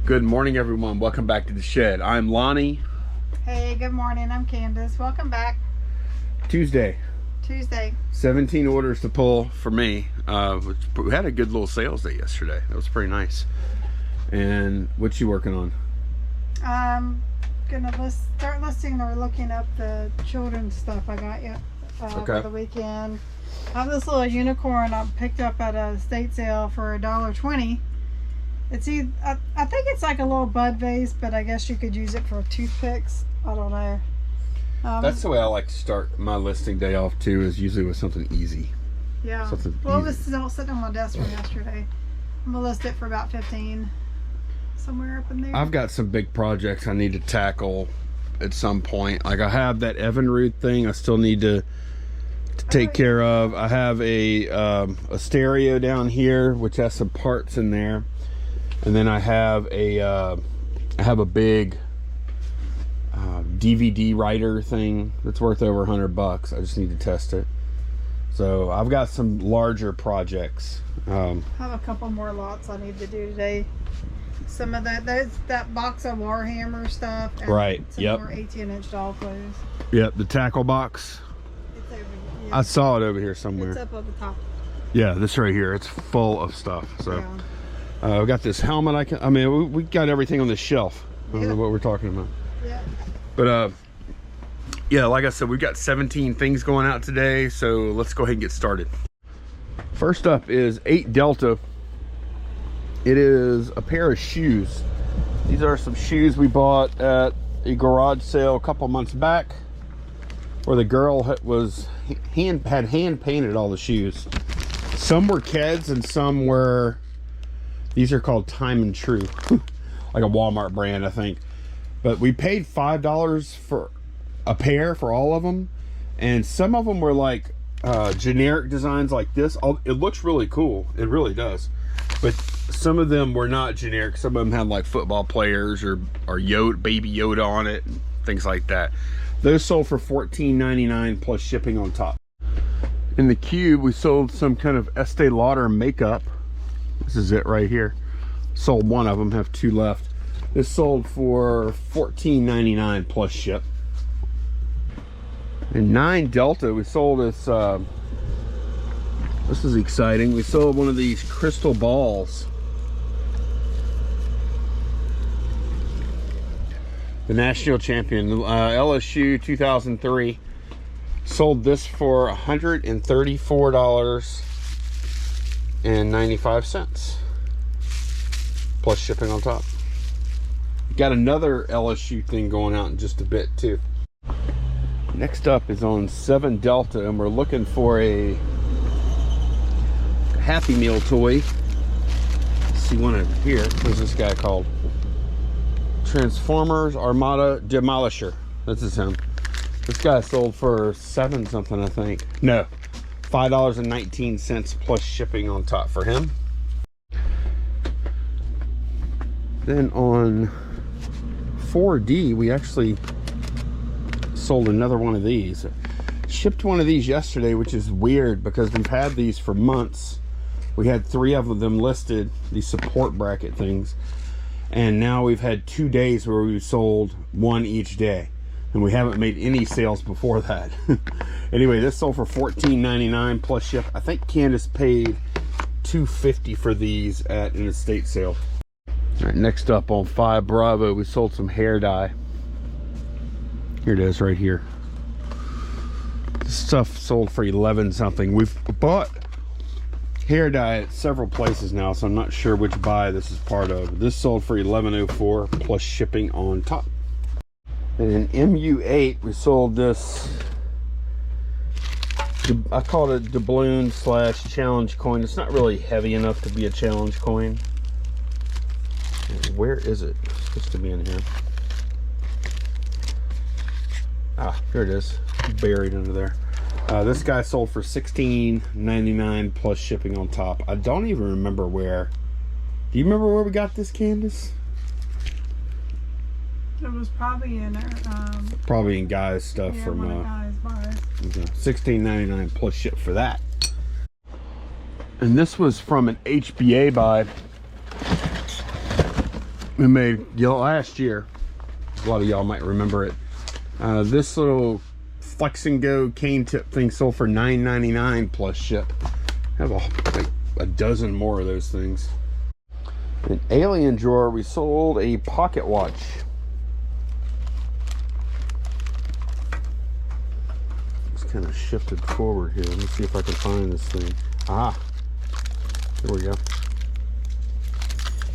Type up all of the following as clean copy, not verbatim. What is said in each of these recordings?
Good morning, everyone. Welcome back to the shed. I'm Lonnie. Hey, good morning. I'm Candace. Welcome back. Tuesday. 17 orders to pull for me. We had a good little sales day yesterday. That was pretty nice. And what you working on? I'm gonna start listing or looking up the children's stuff I got you for the weekend. I have this little unicorn I picked up at a estate sale for $1.20. It's I think it's like a little bud vase, but I guess you could use it for toothpicks. I don't know. That's the way I like to start my listing day off too, is usually with something easy. Yeah. Something well, easy. It was still sitting on my desk from yesterday. I'm gonna list it for about 15, somewhere up in there. I've got some big projects I need to tackle at some point. Like I have that Evinrude thing I still need to take care of. I have a stereo down here which has some parts in there. And then I have a big DVD writer thing that's worth over $100. I just need to test it. So I've got some larger projects. I have a couple more lots I need to do today. Some of that box of Warhammer stuff. And right. Some more 18-inch doll clothes. Yep. The tackle box. It's over here. I saw it over here somewhere. It's up at the top. Yeah, this right here. It's full of stuff. So. Yeah. We got this helmet. We got everything on the shelf. I don't know what we're talking about. Yeah. But yeah, like I said, we've got 17 things going out today. So let's go ahead and get started. First up is 8 Delta. It is a pair of shoes. These are some shoes we bought at a garage sale a couple months back, where the girl had hand painted all the shoes. Some were Keds and some were. These are called Time and True, like a Walmart brand, I think. But we paid $5 for a pair for all of them. And some of them were like generic designs like this. It looks really cool. It really does. But some of them were not generic. Some of them had like football players or Yoda, baby Yoda on it, and things like that. Those sold for $14.99 plus shipping on top. In the cube, we sold some kind of Estee Lauder makeup. This is it right here. Sold one of them, have 2 left. This sold for $14.99 plus ship. And 9 Delta, we sold this. This is exciting. We sold one of these crystal balls. The national champion, LSU 2003. Sold this for $134.95 plus shipping on top. Got another LSU thing going out in just a bit too. Next up is on 7 Delta, and we're looking for a Happy Meal toy. Let's see one over here. What's this guy called? Transformers Armada Demolisher. This is him. This guy sold for $7 something, I think. No, $5.19 plus shipping on top for him. Then on 4D, we actually sold another one of these. Shipped one of these yesterday, which is weird because we've had these for months. We had 3 of them listed, these support bracket things. And now we've had 2 days where we sold 1 each day. And we haven't made any sales before that. Anyway, this sold for $14.99 plus ship. I think Candace paid $2.50 for these at an estate sale. All right, next up on 5 Bravo, we sold some hair dye. Here it is right here. This stuff sold for 11 something. We've bought hair dye at several places now, so I'm not sure which buy this is part of. This sold for $11.04 plus shipping on top. And in MU8, we sold this, I call it a doubloon / challenge coin. It's not really heavy enough to be a challenge coin. Where is it? It's supposed to be in here. Ah, here it is. Buried under there. This guy sold for $16.99 plus shipping on top. I don't even remember where. Do you remember where we got this, Candace? It was probably in there. Probably in Guy's stuff from Guy's bars. $16.99 plus ship for that. And this was from an HBA buy. we made last year. A lot of y'all might remember it. This little Flex and Go cane tip thing sold for $9.99 plus ship. I have like a dozen more of those things. An alien drawer, we sold a pocket watch. It's kind of shifted forward here. Let me see if I can find this thing. Ah, there we go.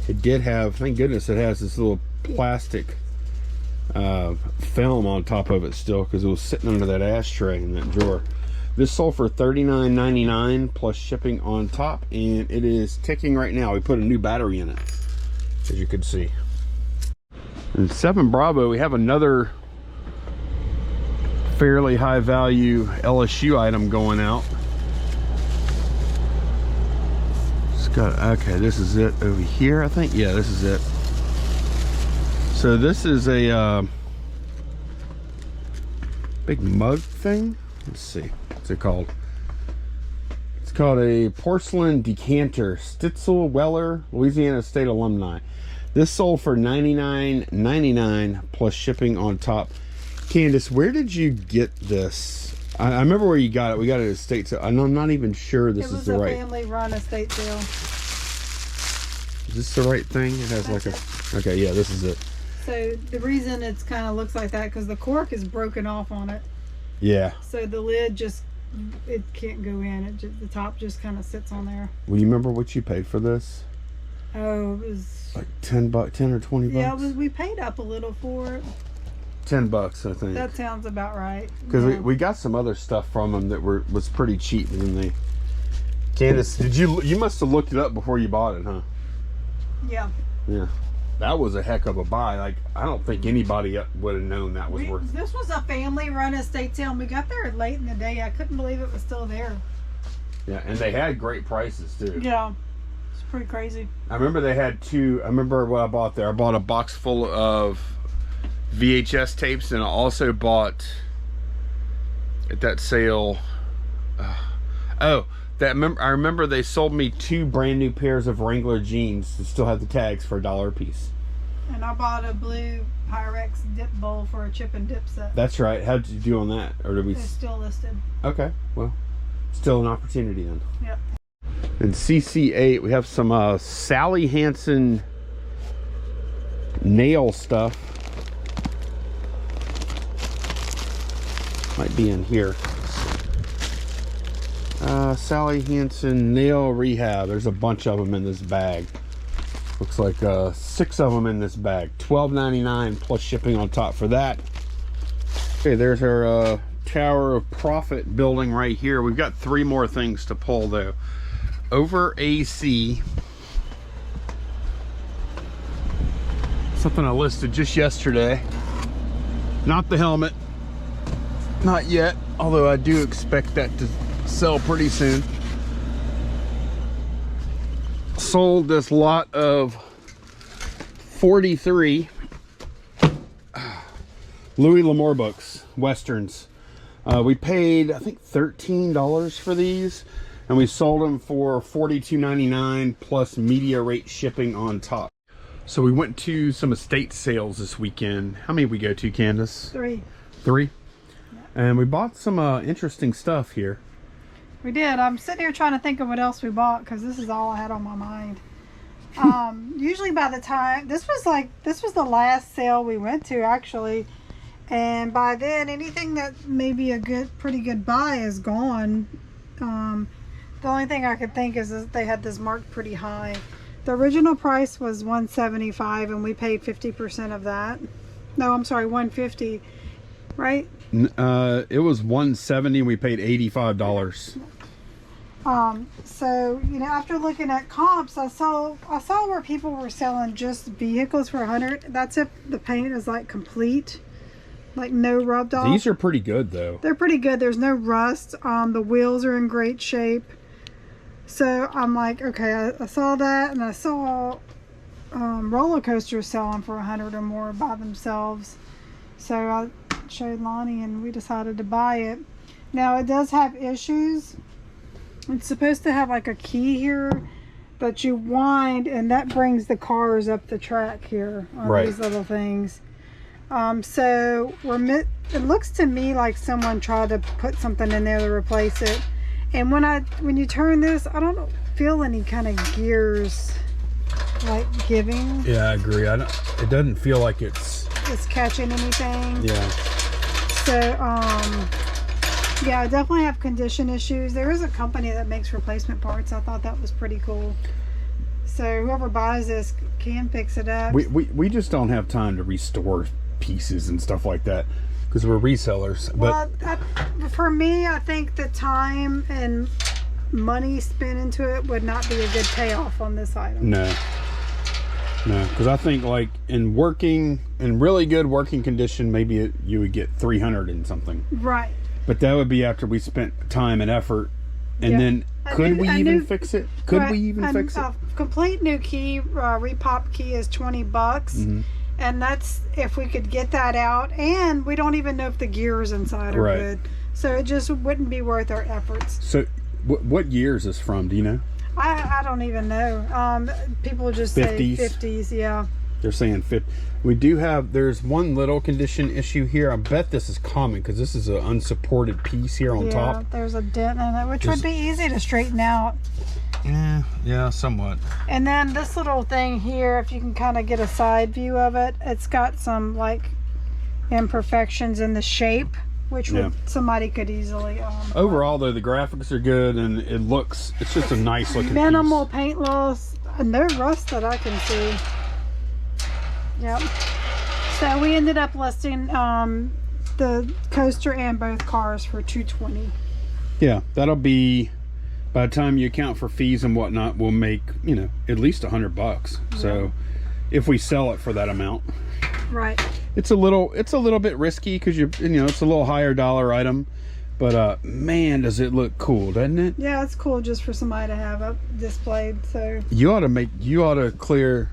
It did have, thank goodness it has this little plastic film on top of it still, because it was sitting under that ashtray in that drawer. This sold for $39.99 plus shipping on top, and it is ticking right now. We put a new battery in it, as you can see. And 7 Bravo, we have another fairly high value LSU item going out. It's got, okay, this is it over here, I think. Yeah, this is it. So this is a big mug thing. Let's see, what's it called? It's called a porcelain decanter, Stitzel Weller, Louisiana State alumni. This sold for $99.99 plus shipping on top. Candace, where did you get this? I remember where you got it. We got it at estate sale. I'm not even sure this is the right. It was a family-run estate sale. Is this the right thing? It has like a. Okay, yeah, this is it. So the reason it's kind of looks like that because the cork is broken off on it. Yeah. So the lid just, it can't go in. It just, the top just kind of sits on there. Well, you remember what you paid for this? Oh, it was like $10 or $20. Yeah, we paid up a little for it. $10, I think. That sounds about right. Because yeah. we got some other stuff from them that was pretty cheap, and then they. Candace, did you must have looked it up before you bought it, huh? Yeah. Yeah. That was a heck of a buy. Like, I don't think anybody would have known that was worth it. This was a family-run estate sale, and we got there late in the day. I couldn't believe it was still there. Yeah, and they had great prices, too. Yeah. It's pretty crazy. I remember they had two. I remember what I bought there. I bought a box full of VHS tapes, and I also bought, at that sale, I remember they sold me 2 brand new pairs of Wrangler jeans that still have the tags for $1 a piece. And I bought a blue Pyrex dip bowl for a chip and dip set. That's right. How'd you do on that? Or did we? It's still listed. Okay, well, still an opportunity then. Yep. And CC8, we have some Sally Hansen nail stuff. Might be in here. Sally Hansen nail rehab. There's a bunch of them in this bag. Looks like 6 of them in this bag. $12.99 plus shipping on top for that. Okay, there's our Tower of Profit building right here. We've got 3 more things to pull though. Over AC. Something I listed just yesterday. Not the helmet. Not yet, although I do expect that to sell pretty soon. Sold this lot of 43 Louis L'Amour books, Westerns. We paid, I think, $13 for these, and we sold them for $42.99 plus media rate shipping on top. So we went to some estate sales this weekend. How many did we go to, Candace? 3. 3? And we bought some interesting stuff here. We did. I'm sitting here trying to think of what else we bought because this is all I had on my mind. Usually by the time, this was the last sale we went to actually. And by then anything that may be a pretty good buy is gone. The only thing I could think is that they had this marked pretty high. The original price was $175 and we paid 50% of that. No, I'm sorry, $150, right? It was $170 and we paid $85. So you know, after looking at comps, I saw where people were selling just vehicles for $100. That's if the paint is like complete, like no rubbed off. These are pretty good though. They're pretty good. There's no rust. The wheels are in great shape. So I'm like, okay, I saw that, and I saw roller coasters selling for $100 or more by themselves. So I showed Lonnie and we decided to buy it. Now it does have issues. It's supposed to have like a key here, that you wind, and that brings the cars up the track here on Right. these little things. So it looks to me like someone tried to put something in there to replace it. And when you turn this, I don't feel any kind of gears like giving. Yeah, I agree. It doesn't feel like it's catching anything. Yeah. So yeah, I definitely have condition issues. There is a company that makes replacement parts. I thought that was pretty cool. So whoever buys this can fix it up. We just don't have time to restore pieces and stuff like that because we're resellers. Well, for me, I think the time and money spent into it would not be a good payoff on this item. No, because I think like in really good working condition, maybe you would get 300 and something. Right. But that would be after we spent time and effort. And then could we even fix it? Could we even fix it? A complete new key, repop key is $20. Mm-hmm. And that's if we could get that out. And we don't even know if the gears inside are good. So it just wouldn't be worth our efforts. So what year is this from? Do you know? I don't even know. People just 50s. say 50s, yeah. They're saying 50. There's one little condition issue here. I bet this is common because this is an unsupported piece here on top. Yeah, there's a dent in it, which would be easy to straighten out. Yeah, somewhat. And then this little thing here, if you can kind of get a side view of it, it's got some like imperfections in the shape, which somebody could easily overall though, the graphics are good and it's just a nice looking minimal piece. Paint loss and no rust that I can see. Yep. So we ended up listing the coaster and both cars for $220. Yeah, that'll be, by the time you account for fees and whatnot, we'll make, at least $100. So if we sell it for that amount. Right. It's a little bit risky because it's a little higher dollar item, but man, does it look cool, doesn't it? Yeah, it's cool just for somebody to have up displayed. So you ought to clear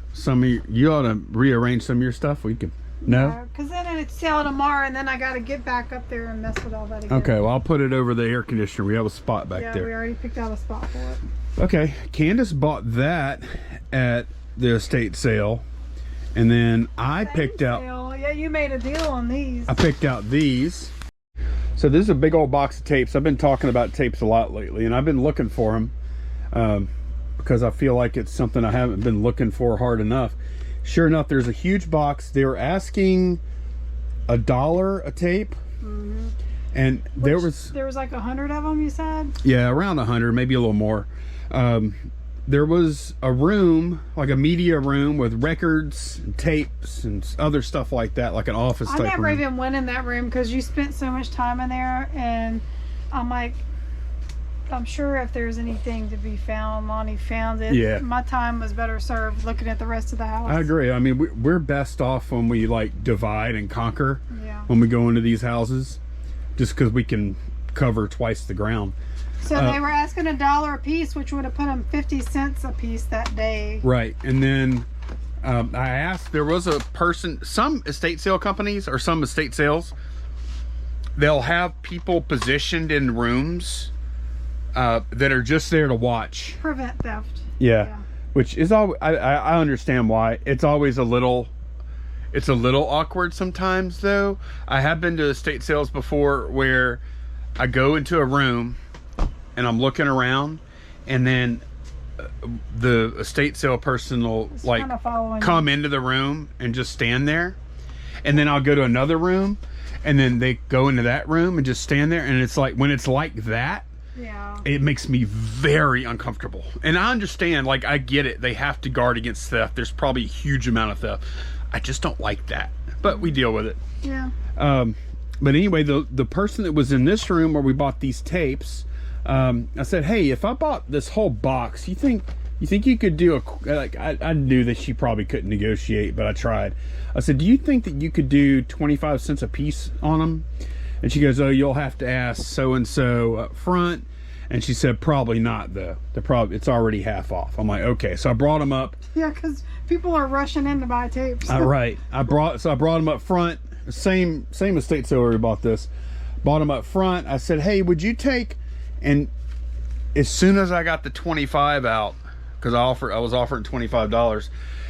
you ought to rearrange some of your stuff. We could because then it's sale tomorrow, and then I got to get back up there and mess with all that again. Okay, well I'll put it over the air conditioner. We have a spot back there. Yeah, we already picked out a spot for it. Okay, Candace bought that at the estate sale. And then I picked out... Yeah, you made a deal on these. I picked out these. So this is a big old box of tapes. I've been talking about tapes a lot lately, and I've been looking for them because I feel like it's something I haven't been looking for hard enough. Sure enough, there's a huge box. They were asking $1 a tape. Mm-hmm. And there was like 100 of them, you said? Yeah, around 100, maybe a little more. There was a room, like a media room with records and tapes and other stuff like that, like an office type room. I never even went in that room because you spent so much time in there, and I'm like, I'm sure if there's anything to be found, Lonnie found it. Yeah. My time was better served looking at the rest of the house. I agree. I mean, we're best off when we like divide and conquer when we go into these houses, just because we can cover twice the ground. So they were asking $1 a piece, which would have put them 50 cents a piece that day. Right. And then I asked, there was a person, some estate sale companies or some estate sales, they'll have people positioned in rooms that are just there to watch. Prevent theft. Yeah. Which is all, I understand why. It's always it's a little awkward sometimes though. I have been to estate sales before where I go into a room and I'm looking around, and then the estate sale person will like come into the room and just stand there, and then I'll go to another room, and then they go into that room and just stand there, and it's like when it's like that, it makes me very uncomfortable. And I understand, like I get it, they have to guard against theft. There's probably a huge amount of theft. I just don't like that, but we deal with it. Yeah. But anyway, the person that was in this room where we bought these tapes, I said, hey, if I bought this whole box, you think you could do I knew that she probably couldn't negotiate, but I tried. I said, do you think that you could do 25 cents a piece on them? And she goes, oh, you'll have to ask so-and-so up front. And she said, probably not though. It's already half off. I'm like, okay. So I brought them up. Yeah, because people are rushing in to buy tapes. Right. I brought them up front. Same estate sale where we bought this. Bought them up front. I said, hey, would you take... And as soon as I got the 25 out, because I was offered $25.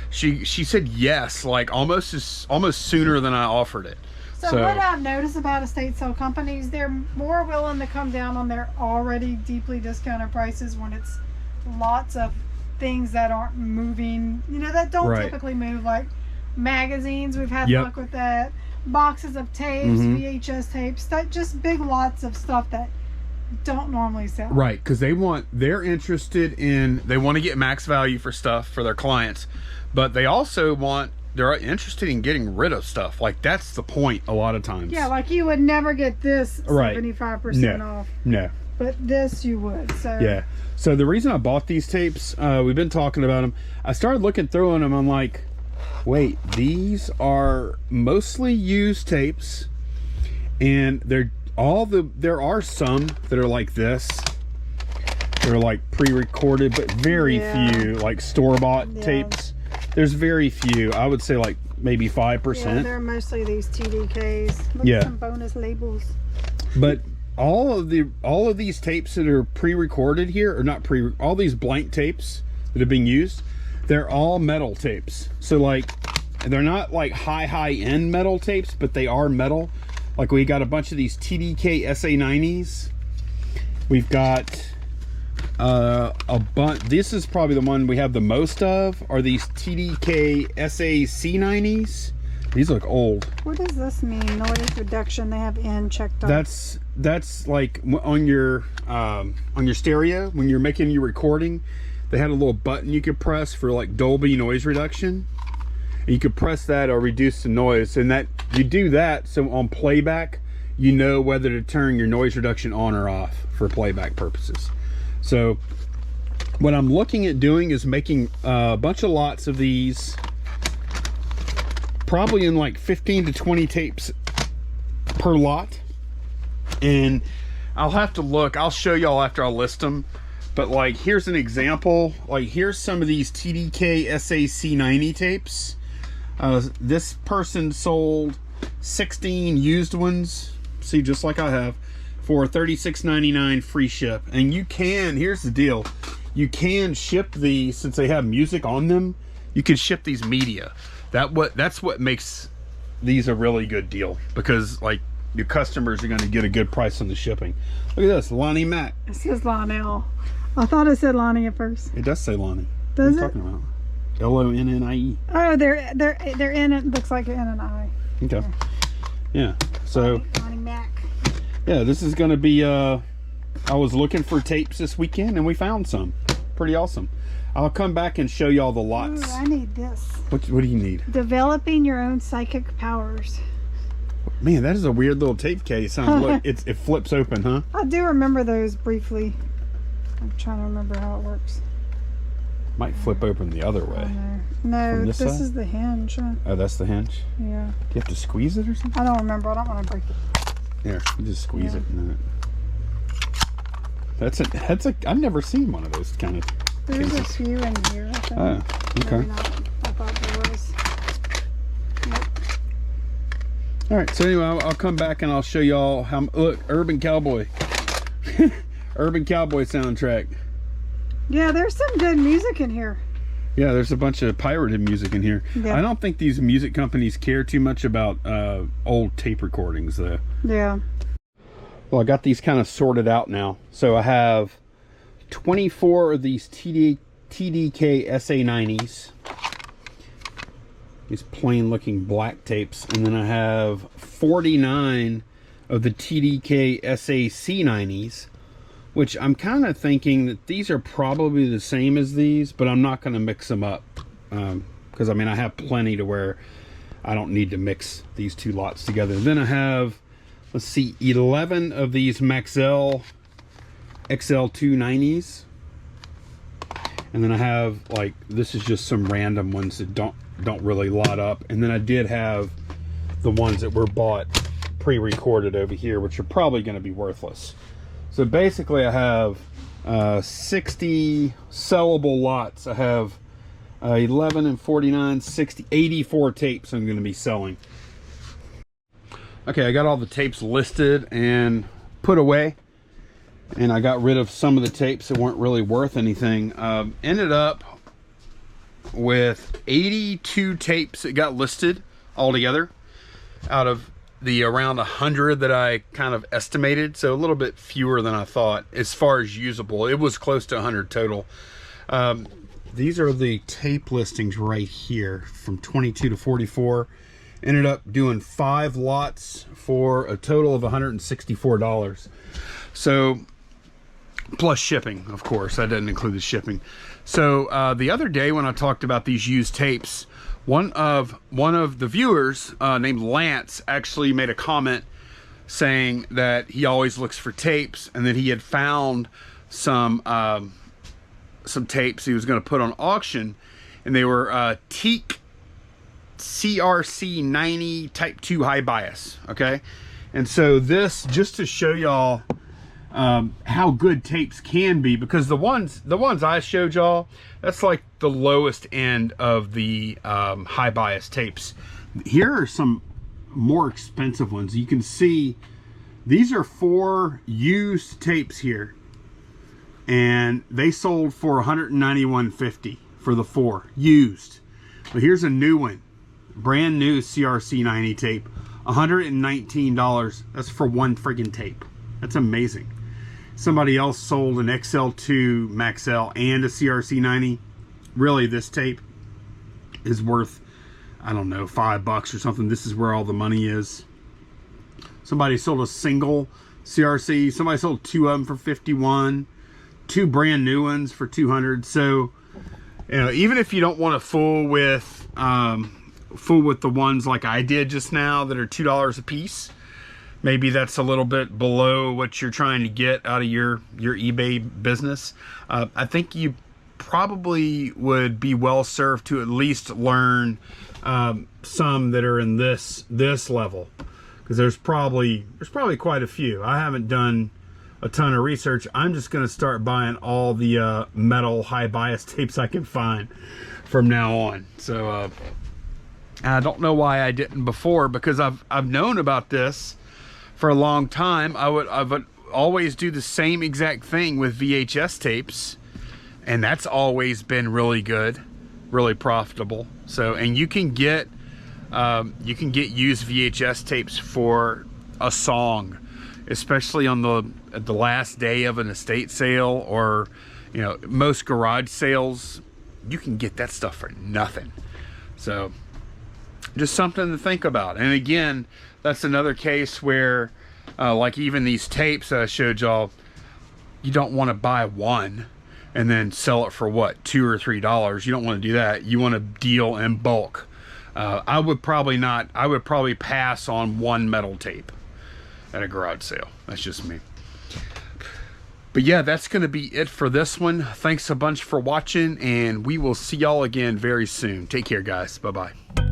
She said yes, like almost sooner than I offered it. So what I've noticed about estate sale companies, they're more willing to come down on their already deeply discounted prices when it's lots of things that aren't moving, you know, that don't typically move, like magazines. We've had luck with that. Boxes of tapes, VHS tapes, that just big lots of stuff that don't normally sell. Right, because they want to get max value for stuff for their clients, but they also they're interested in getting rid of stuff. Like, that's the point a lot of times. Yeah, like you would never get this 75% off. No. But this you would. So yeah. So the reason I bought these tapes, we've been talking about them. I started looking through them. I'm like, wait, these are mostly used tapes, and there are some that are like this. They're like pre-recorded, but very few, like store-bought tapes. There's very few. I would say like maybe 5%. Yeah, they're mostly these TDKs. Look at some bonus labels. But all of these tapes that are pre-recorded here, or not all these blank tapes that have been used, they're all metal tapes. So like, they're not like high-end metal tapes, but they are metal. Like, we got a bunch of these TDK SA90s. We've got a bunch. This is probably the one we have the most of, are these TDK SAC90s. These look old. What does this mean? Noise reduction. They have N checked off. That's like on your stereo when you're making your recording. They had a little button you could press for like Dolby noise reduction. And you could press that or reduce the noise, and that you do that so on playback you know whether to turn your noise reduction on or off for playback purposes. So what I'm looking at doing is making a bunch of lots of these, probably in like 15 to 20 tapes per lot. And I'll have to look, I'll show y'all after I list them, but like, here's an example. Like, here's some of these TDK SAC90 tapes. This person sold 16 used ones, see, just like I have, for $36.99 free ship. And you can, here's the deal, you can ship these, since they have music on them, you can ship these media. That's what makes these a really good deal, because like, your customers are going to get a good price on the shipping. Look at this, Lonnie Mac. It says Lonnie. I thought it said Lonnie at first. It does say Lonnie. Does what are you talking about? L-O-N-N-I-E. Oh, they're in it. Looks like an N and I. Okay. Yeah. So. Lonnie Mac. Yeah, this is going to be. I was looking for tapes this weekend and we found some. Pretty awesome. I'll come back and show y'all the lots. Ooh, I need this. What do you need? Developing your own psychic powers. Man, that is a weird little tape case. Look, it flips open, huh? I do remember those briefly. I'm trying to remember how it works. Might flip open the other way. No, this side? is the hinge. Oh, that's the hinge? Yeah. Do you have to squeeze it or something? I don't remember. I don't want to break it. Here, you just squeeze it. And then I've never seen one of those kind of There's cases. a few in here, I think. Oh, okay. Maybe not. I thought there was. Nope. All right, so anyway, I'll come back and I'll show y'all how. Look, Urban Cowboy. Urban Cowboy soundtrack. Yeah, there's some good music in here. Yeah, there's a bunch of pirated music in here. Yeah. I don't think these music companies care too much about old tape recordings, though. Yeah. Well, I got these kind of sorted out now. So I have 24 of these TDK SA90s. These plain looking black tapes. And then I have 49 of the TDK SAC90s, which I'm kind of thinking that these are probably the same as these, but I'm not going to mix them up. Because, I mean, I have plenty to where I don't need to mix these two lots together. Then I have, let's see, 11 of these Maxell XL290s. And then I have, like, this is just some random ones that don't really lot up. And then I did have the ones that were bought pre-recorded over here, which are probably going to be worthless. So basically I have 60 sellable lots. I have 11 and 49, 60, 84 tapes I'm going to be selling. Okay, I got all the tapes listed and put away. and I got rid of some of the tapes that weren't really worth anything. Ended up with 82 tapes that got listed altogether out of the around 100 that I kind of estimated, so a little bit fewer than I thought as far as usable. It was close to 100 total. These are the tape listings right here from 22 to 44. Ended up doing 5 lots for a total of $164. So plus shipping, of course. That doesn't include the shipping. So the other day when I talked about these used tapes, one of the viewers named Lance actually made a comment saying that he always looks for tapes, and that he had found some tapes he was going to put on auction, and they were Teak CRC 90 Type 2 high bias. Okay, and so this just to show y'all how good tapes can be, because the ones I showed y'all, that's like the lowest end of the high bias tapes. Here are some more expensive ones. You can see these are 4 used tapes here, and they sold for $191.50 for the 4 used. But here's a new one, brand new CRC 90 tape, $119. That's for one friggin' tape. That's amazing. Somebody else sold an XL2 Max L and a CRC 90. Really, this tape is worth, I don't know, $5 or something. This is where all the money is. Somebody sold a single CRC. Somebody sold 2 of them for $51. 2 brand new ones for $200. So, you know, even if you don't want to fool with the ones like I did just now that are $2 a piece, maybe that's a little bit below what you're trying to get out of your eBay business. I think you probably would be well served to at least learn some that are in this level, because there's probably quite a few. I haven't done a ton of research. I'm just going to start buying all the metal high bias tapes I can find from now on. So I don't know why I didn't before, because I've known about this for a long time. I would always do the same exact thing with VHS tapes, and that's always been really good, really profitable. So, and you can get used VHS tapes for a song, especially on the last day of an estate sale, or you know, most garage sales. You can get that stuff for nothing. So just something to think about. And again, that's another case where like even these tapes that I showed y'all, you don't want to buy one and then sell it for what, $2 or $3. You don't want to do that. You want to deal in bulk. I would probably pass on one metal tape at a garage sale. That's just me. But yeah, that's going to be it for this one. Thanks a bunch for watching, and we will see y'all again very soon. Take care, guys. Bye-bye.